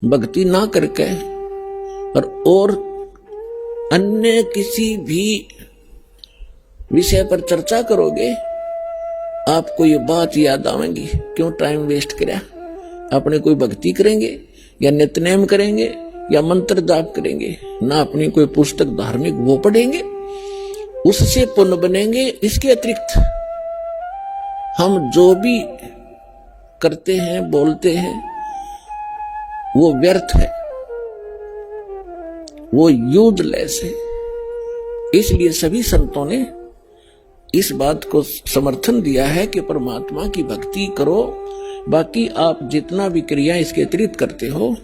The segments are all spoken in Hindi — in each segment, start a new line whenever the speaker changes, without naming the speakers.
भक्ति ना करके और अन्य किसी भी विषय पर चर्चा करोगे, आपको ये बात याद आवेगी, क्यों टाइम वेस्ट किया। अपने कोई भक्ति करेंगे या नित्यनेम करेंगे या मंत्र जाप करेंगे, ना अपनी कोई पुस्तक धार्मिक वो पढ़ेंगे, उससे पुण्य बनेंगे। इसके अतिरिक्त हम जो भी करते हैं बोलते हैं वो व्यर्थ है, वो यूजलेस है। इसलिए सभी संतों ने इस बात को समर्थन दिया है कि परमात्मा की भक्ति करो, बाकी आप जितना भी क्रिया इसके अतिरिक्त करते हो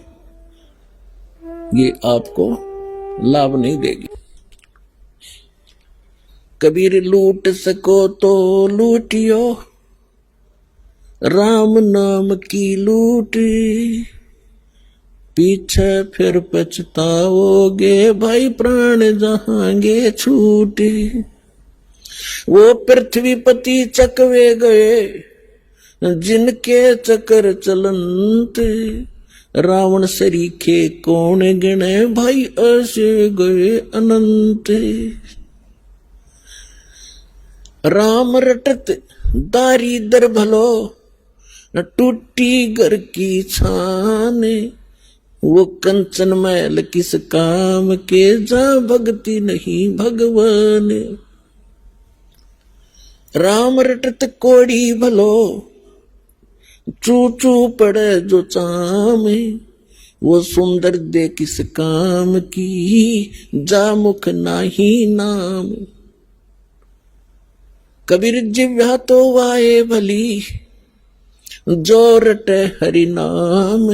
ये आपको लाभ नहीं देगी। कबीर लूट सको तो लूटियो, राम नाम की लूट, पीछे फिर पछताओगे भाई प्राण जहांगे छूटे। वो पृथ्वीपति चकवे गए जिनके चक्कर चलंत, रावण सरीखे कौन गिने भाई ऐसे गए अनंत। राम रटत दारिदर भलो, न टूटी घर की छान, वो कंचन मैल किस काम के जा भक्ति नहीं भगवान। राम रटत कोड़ी भलो, चू चू पड़े जो चामे, वो सुंदर दे किस काम की जा मुख नाही नाम। कबीर जिव्या तो वाए भली, जो रटे हरि नाम,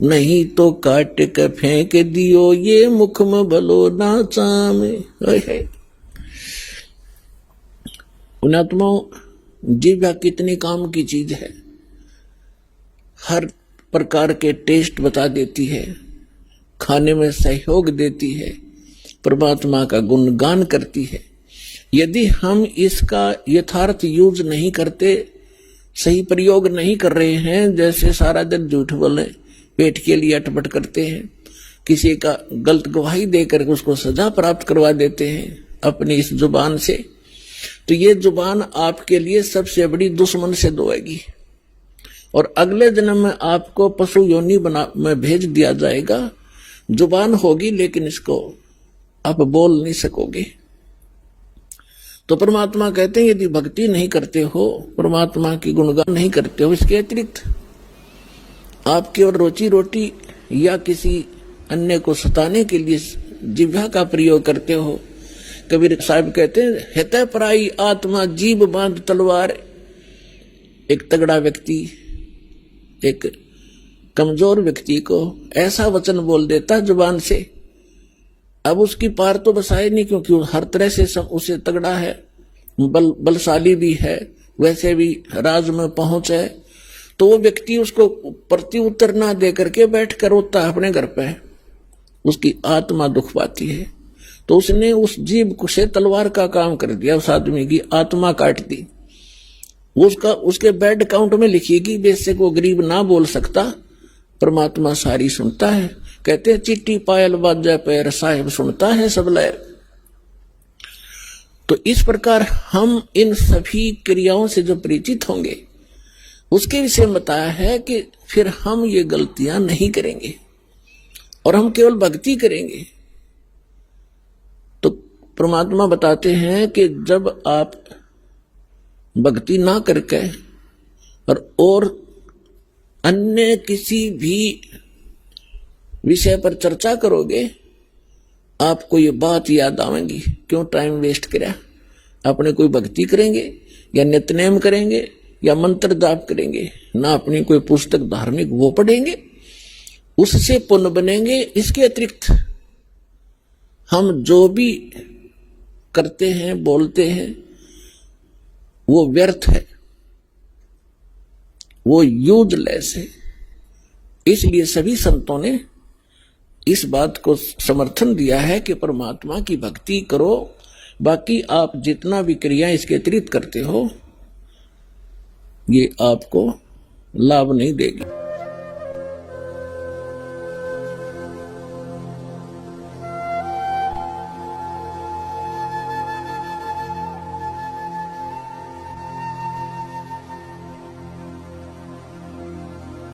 नहीं तो काट के फेंक दियो ये मुख में भलो ना चामे। उन्नात्माओं, जिह्वा कितनी काम की चीज है, हर प्रकार के टेस्ट बता देती है, खाने में सहयोग देती है, परमात्मा का गुणगान करती है। यदि हम इसका यथार्थ यूज नहीं करते, सही प्रयोग नहीं कर रहे हैं, जैसे सारा दिन झूठ बोले, पेट के लिए अटपट करते हैं, किसी का गलत गवाही देकर उसको सजा प्राप्त करवा देते हैं अपनी इस जुबान से, तो ये जुबान आपके लिए सबसे बड़ी दुश्मन से दोएगी और अगले जन्म में आपको पशु योनि में भेज दिया जाएगा। जुबान होगी लेकिन इसको आप बोल नहीं सकोगे। तो परमात्मा कहते हैं यदि भक्ति नहीं करते हो, परमात्मा की गुणगान नहीं करते हो, इसके अतिरिक्त आप केवल रोजी रोटी या किसी अन्य को सताने के लिए जिह्वा का प्रयोग करते हो। कबीर साहब कहते हैं हितै पराई आत्मा जीभ बांध तलवार। एक तगड़ा व्यक्ति एक कमजोर व्यक्ति को ऐसा वचन बोल देता जुबान से, अब उसकी पार तो बसाए नहीं, क्योंकि वो हर तरह से सब उसे तगड़ा है, बलशाली भी है, वैसे भी राज में पहुंच है, तो वो व्यक्ति उसको प्रति उत्तर ना दे करके बैठ कर रोता है अपने घर पे, उसकी आत्मा दुख पाती है। तो उसने उस जीभ से तलवार का काम कर दिया, उस आदमी की आत्मा काट दी। उसके बैड काउंट में लिखिएगी, बेशक वो गरीब ना बोल सकता, परमात्मा सारी सुनता है। कहते हैं चिट्टी पायल बाजा पैर साहिब सुनता है सब लय। तो इस प्रकार हम इन सभी क्रियाओं से जो परिचित होंगे उसके विषय में बताया है कि फिर हम ये गलतियां नहीं करेंगे और हम केवल भक्ति करेंगे। तो परमात्मा बताते हैं कि जब आप भक्ति ना करके और अन्य किसी भी विषय पर चर्चा करोगे, आपको ये बात याद आवेगी, क्यों टाइम वेस्ट किया। अपने कोई भक्ति करेंगे या नित्यनेम करेंगे या मंत्र जाप करेंगे, ना अपनी कोई पुस्तक धार्मिक वो पढ़ेंगे, उससे पुण्य बनेंगे। इसके अतिरिक्त हम जो भी करते हैं बोलते हैं वो व्यर्थ है, वो यूजलेस है। इसलिए सभी संतों ने इस बात को समर्थन दिया है कि परमात्मा की भक्ति करो, बाकी आप जितना भी क्रिया इसके अतिरिक्त करते हो ये आपको लाभ नहीं देगी।